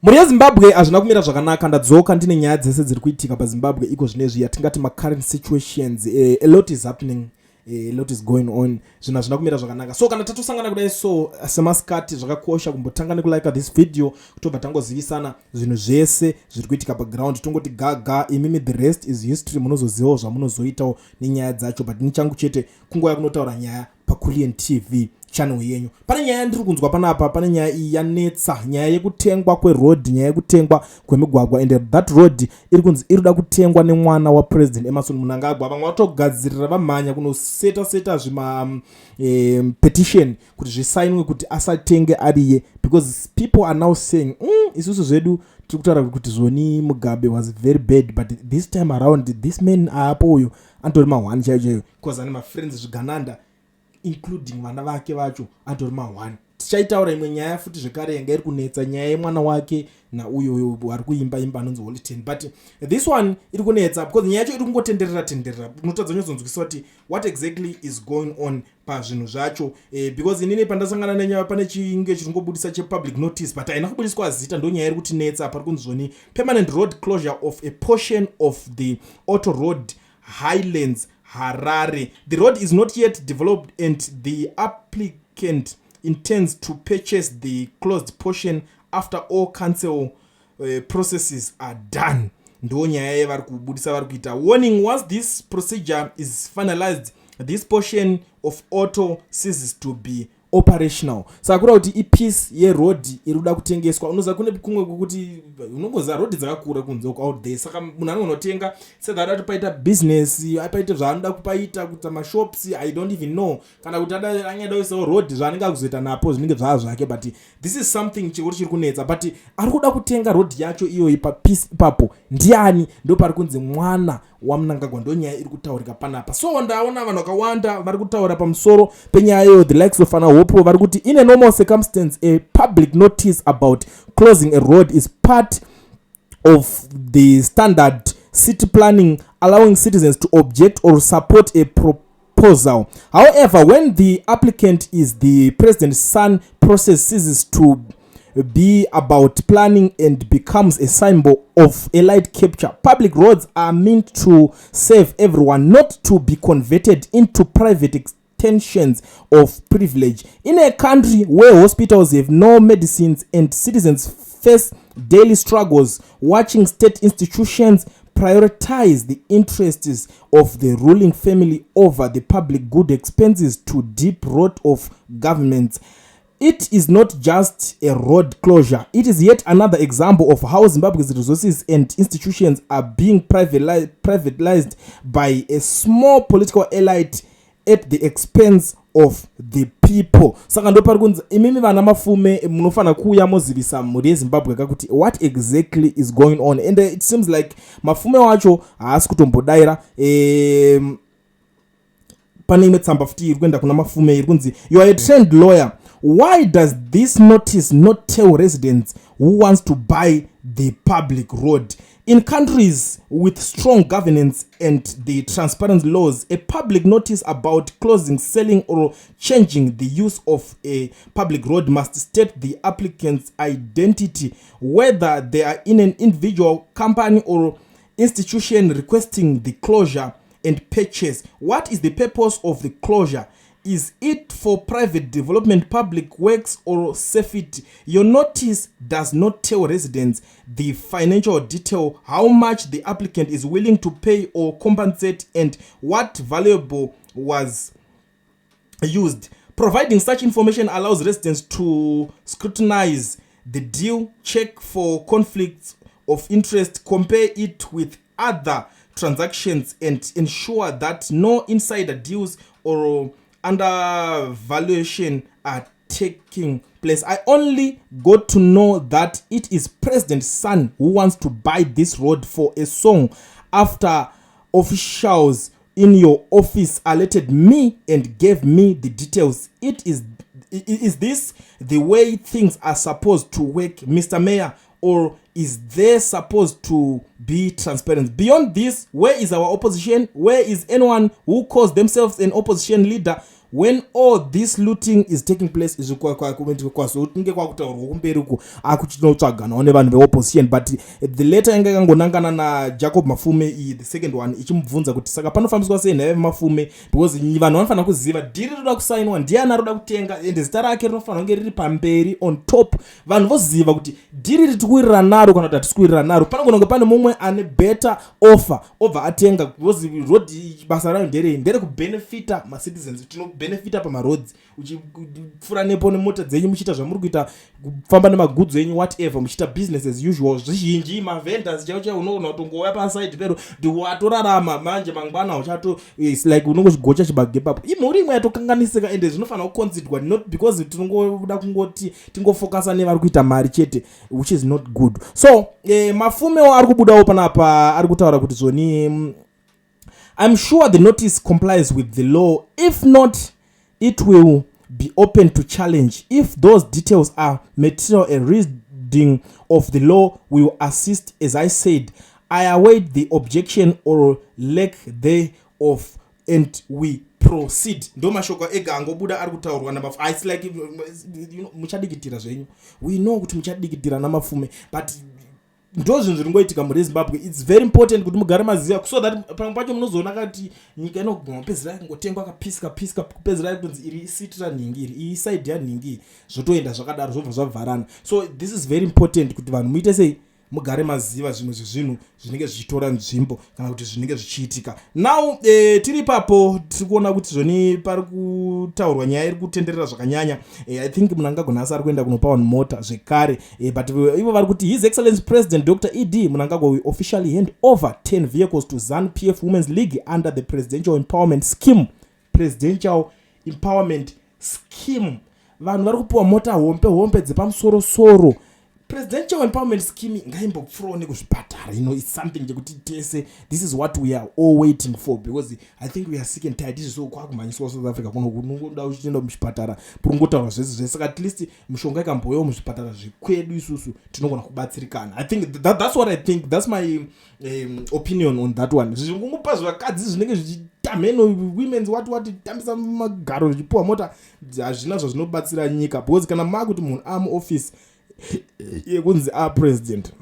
muri Zimbabwe azvina kumira zvakanaka. Ndadzoka ndine nyaya dzese dziri kuitika paZimbabwe iko zvinezvi yatingati current situations. A lot is happening, a lot is going on. Zvinhu hazvina kumira zvakanaka. So kana tatosangana kudai so semasikati zvakakosha kumbotanga nekulike this video kutobva tangozivisana zvinhu zvese zviri kuitika paground. Tongoti gaga imimi, the rest is history. Munozozivawo zvamunozoitawo nenyaya dzacho, but ni changu chete kungouya kunotaura nyaya paHolyten TV channel yenyu. Pane nyaya ndiri kunzwa panapa, pane nyaya iyi yanetsa, nyaya yekutengwa kweroad, nyaya yekutengwa kwemigwagwa, and that road iri kunzi irida kutengwa nemwana wa President Emerson Mnangagwa. Vamwe vatogadzirira vamhanya kunoseta zvima petition kuti zvisainwe kuti asatenge ariye, because people are now saying isusu zvedu tiri kutaura kuti Zoni Mugabe was very bad, but this time around this man apo uyo antori ma1 chaiyo, because ane mafriends zvigananda including vana vake vacho atori ma1. Tichaitaura imwe nyaya futi zvekare yanga iri kunetsa, nyaya yemwana wake nauyo ari kuimba anonzi Holyten, but this one iri kunetsa because nyaya yacho iri kungotenderera unotadza nyozonzwisa kuti what exactly is going on pazvinhu zvacho, because inini pandasangana nenyaya pane chinge chiri kungobudisa chepublic notice, but haina kubudiswa zita. Ndo nyaya iri kutinetsa pari kunzi Zoni permanent road closure of a portion of the auto road Highlands Harare. The road is not yet developed and the applicant intends to purchase the closed portion after all council processes are done. Ndo nyaya vari kubudisa vari kuita warning, once this procedure is finalized this portion of auto ceases to be operational. Saka kura kuti ipiece yeroad irikuda kutengeswa. Unoza kune kumwe kuti unongoza road dzakakura kunze out there, saka munhu anonotenga sedada kuti paita business apaite zvaanoda kupaita kuita mashops, I don't even know kana kuti anyada kuisawo road zvaanenge akuzoita napo zvinenge zvaa zvake, but this is something chikuru chiri kunetsa. But ari kuda kutenga road yacho iyoyi papiece ipapo ndiani? Ndo pari kunzi mwana waMnangagwa. Ndo nyaya iri kutaurika panapa. So ndaona vanhu vakawanda vari kutaura pamusoro penyaya iyo, the likes of Hopo vari kuti in a normal circumstance a public notice about closing a road is part of the standard city planning, allowing citizens to object or support a proposal. However, when the applicant is the president's son, process ceases to be about planning and becomes a symbol of elite capture. Public roads are meant to serve everyone, not to be converted into private extensions of privilege. In a country where hospitals have no medicines and citizens face daily struggles, watching state institutions prioritize the interests of the ruling family over the public good expenses to deep rot of governments. It is not just a road closure. It is yet another example of how Zimbabwe's resources and institutions are being privatized by a small political elite at the expense of the people. Saka ndo pari kunzi imimi vana mafume munofana kuuya mozivisa muri yeZimbabwe kakuti what exactly is going on, and it seems like mafume wacho haasi kutombodaira. Pane imwe tsamba futi iri kuenda kuna mafume iri kunzi you are a trained lawyer, why does this notice not tell residents who wants to buy the public road? In countries with strong governance and the transparent laws, a public notice about closing, selling, or changing the use of a public road must state the applicant's identity, whether they are in an individual, company, or institution requesting the closure and purchase. What is the purpose of the closure? Is it for private development, public works, or safety? Your notice does not tell residents the financial detail, how much the applicant is willing to pay or compensate, and what valuable was used. Providing such information allows residents to scrutinize the deal, check for conflicts of interest, compare it with other transactions, and ensure that no insider deals or undervaluation are taking place. I only got to know that it is President's son who wants to buy this road for a song after officials in your office alerted me and gave me the details. Is this the way things are supposed to work, Mr. Mayor, or is there supposed to be transparent? Beyond this, where is our opposition? Where is anyone who calls themselves an opposition leader? when all this looting is taking place is kwazotinge kwakutaurwa kumberi uko akuchinotsvaganawo nevanhu veopposition. But the letter yanga yakangonangana naJacob Mafume the second one ichimubvunza kuti saka panofambiswa sei nheve Mafume, because vanhu vanofanira kuziva dhiri roda kusainwa ndiani aroda kutenga ende zita rake rinofanira kunge riri pamberi on top. Vanhu voziva kuti dhiri ritikuwirira naro kana kuti hatikuwirira naro, panogona kunge pane mumwe ane better offer obva atenga, because road basa rayo ndere kubenefita macitizens. Tinobenefita pamaroads uchipfura nepo nemota dzenyu muchiita zvamuri kuita, kufamba nemagudzo enyu whatever, muchiita business as usual. Zvizhinji mavendors chaiwo unogona kutongouya paside pero watorarama manje mangwana uchato is like unongogocha chibage papo. Imhuri imwe yatokanganisika ende zvinofanira kuconsiderwa, not because tinongoda kungoti tingofocusa nevari kuita mari chete, which is not good. So Mafumewo ari kubudawo panapa ari kutaura kuti zvoni I'm sure the notice complies with the law. If not, it will be open to challenge. If those details are material, a reading of the law will assist. As I said, I await the objection or lack thereof and we proceed. Ndo mashoko ega angobuda ari kutaurwa naMafume. It's like, muchadigitira zvenyu. We know kuti muchadigitira naMafume, but ndo zvinhu zviri ngoitika muZimbabwe. It's very important kuti mugare maziva, so that pamwe pacho munozoona kuti nyika inoguma kupedzera ingotengwa kapisika kupedzera kunzi iri isitira nhingi iri iyi side yanhingi zvotoenda zvakadaro zvobva zvavharana. So this is very important kuti vanhu muite sei mugare maziva zvimwe zvezvinhu zvinenge zvichitora nzvimbo kana kuti zvinenge zvichiitika. Now tiri papo tiri kuona kuti zvoni pari kutaurwa nyaya iri kutenderera zvakanyanya. I think Mnangagwa nhasi ari kuenda kunopa vanhu mota zvekare, but ivo vari kuti His Excellency President Dr. ED Mnangagwa will officially hand over 10 vehicles to ZANU-PF Women's League under the Presidential Empowerment Scheme. Presidential Empowerment Scheme. Vanhu vari kupiwa mota hompe dzepamusoro-soro. Presidential Empowerment Scheme ngaimbopfuurawo nekuzvipatara. It's something chekuti tese, this is what we are all waiting for, because I think we are sick and tired. Izvo kwakumhanyiswa South Africa kuno kunongoda uchienda muchipatara purungotaurwa zvese saka at least mishonga ikamboyawo muzvipatara zvikwedu isusu tinogona kubatsirikana. I think that's what I think. That's my opinion on that one. Zvingongopa zvakadzi zvinenge zvichitamheno women's what tambisa magaro zvichipuwa mota hazvina zvazvinobatsira nyika, because kana makuti munhu amuoffice yekunzi president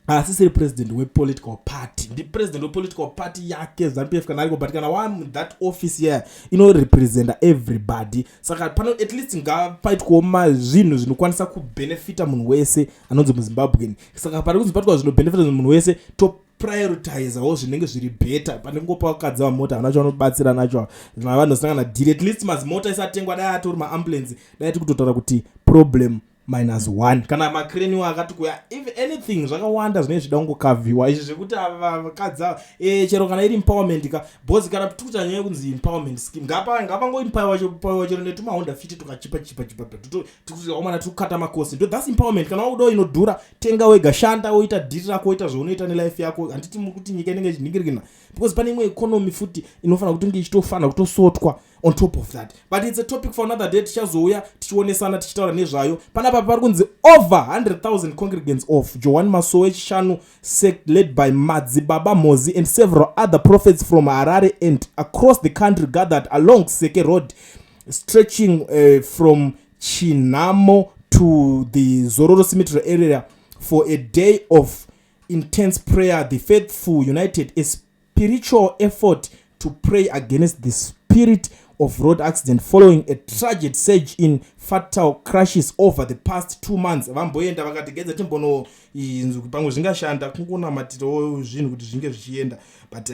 asisiri president wepolitical party, ndi president wepolitical party yake ZANU-PF kana ariko, but kana one that office here represent everybody. Saka pano at least ngapaitwa zvinhu zvinokwanisa kubenefita munhu wese anonzi muZimbabwe. Saka pari kunzi patwa zvinobenefita munhu wese to prioritize wo zvinenge zviri better pane ngopa wakadzi mota anacho anobatsira nacho vanhu vanosangana dhiri. At least mazimota isatengwa dai atori maambulance dai tikutotaura kuti problem -1 kana makreni akati kuya if anything zvakawanda zvine zvida kungokavhiwa izvi zvekuti vakadza chero kana iri empowerment ka boss kana tukuta nyaya kunzi empowerment scheme ngapa ngo empower chero netuma Honda Fit tukachipa tukuona tukata makosi. That's empowerment. Kana udo inodhura tenga wega shanda woita dhiri rako woita zvounoita nelife yako. Handiti mukuti nyika inenge zviningirikina, because pane imwe economy futi inofanira kuti nge ichitofana kutosotwa on top of that. But it's a topic for another day. Tichazouya tichionesana tichitaura nezvayo. Panapa pari kunzi over 100,000 congregants of Joan Masowe Chishanu sect led by Madzibaba Mozi and several other prophets from Harare and across the country gathered along Seke Road, stretching from Chinamo to the Zororo Cemetery area for a day of intense prayer. The faithful united a spiritual effort to pray against the spirit of road accident following a tragic surge in fatal crashes over the past 2 months. Vamboenda vakategedza timbono inzwi pamwe zvingashanda kungonamatirawo zvinhu kuti zvinge zvichienda, but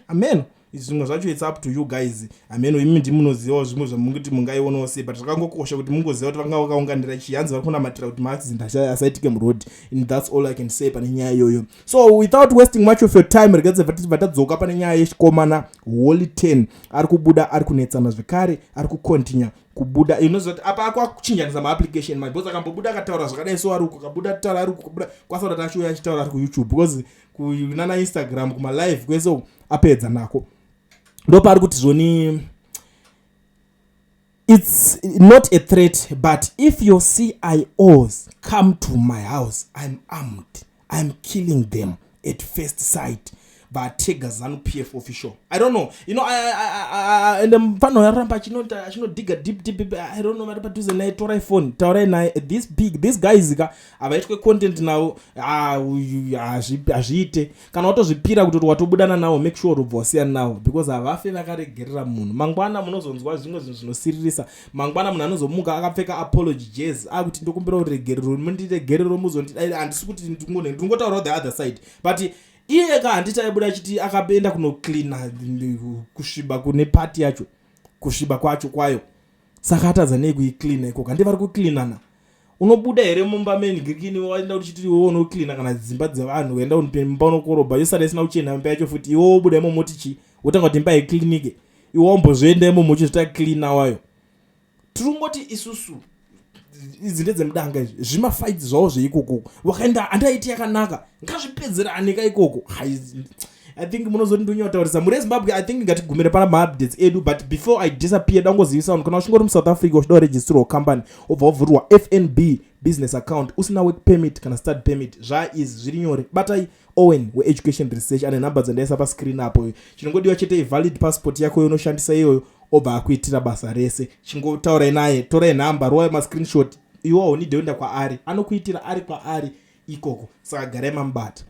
amen zvimwe zvacho it's up to you guys. Amen imi ndimunozivawo zvimwe zvamungiti mungaiwonawo sei, but zvakangokosha kuti mungoziva kuti vanga vakaunganira chiyanzi vari kunamatira kuti maaccident asaitike muroad. And that's all I can say pane nyaya iyoyo. So without wasting much of your time, regadza vatadzoka pane nyaya yechikomana Holyten ari kubuda ari kunetsana zvekare ari kukontinua kubuda. Inozoti apa akachinjanisa maapplication my boss akambobuda akataura zvakadai so ari kukabuda taura ari kubuda kwasaura tacho yachitaura ari kuYouTube, because kunana Instagram kuma live kweso apedza nako ndopari kuti zvoni it's not a threat, but if your CIOs come to my house, I'm armed, I'm killing them at first sight. vatega ZANU-PF official. I don't know, you know, and vanhu varamba achinodiga deep. I don't know, vari padhuze naye, torai phone, taurai naye. This guys avaitwe content nawo hazviite kana watozvipira kuti watobudana nawo, make sure ubva wasiyana nawo, because havafe vakaregerera munhu. Mangwana munozonzwa zvimwe zvinhu zvinosiririsa. Mangwana munhu anozomuka akapfeka apology jazz akuti ndokumbira uregerero, mundiregerero muzondidai, handisi kuti ndingotaurawo the other side, but iye handiti aibuda achiti akaenda kunocleana kusviba kune party yacho, kusviba kwayo, saka atadza nei kuicleana ikoko. Handi vari kucleanana, unobuda here mumba menhikini waenda uchiti iwe unocleana kana dzimba dzevanhu, uenda unopemba unokorobha, yosara isina kuchena imba yacho futi, iwe wobuda imomo tichi utanga kuti imba yeclinike, iwe wambozvoenda imomo uchizvita cleana wayo. Tirungoti isusu idzi ndedzemudanga izvi zvimafights zvavo zveikoko, wakaenda handaiti yakanaka, ngazvipedzerane ikoko. I think munozoti ndonyotaurisa muri Zimbabwe. I think ngatigumire pana ma-updates edu, but before I disappear dangozivisa vanhu kana uchingori muSouth Africa uchida kuregisterwa company obva wavhurwa FNB business account usina work permit kana study permit, zviri nyore. Batai Owen weEducation Research ane nhamba dzandaisa pascreen apo. Chinongodiwa chete valid passport yako unoshandisa iyoyo obva akuitira basa rese. Chingotaurai naye, torai nhamba, rova mascreenshot, iwo need kuenda kwaari, anokuitira ari kwaari ikoko. Saka garai mambata.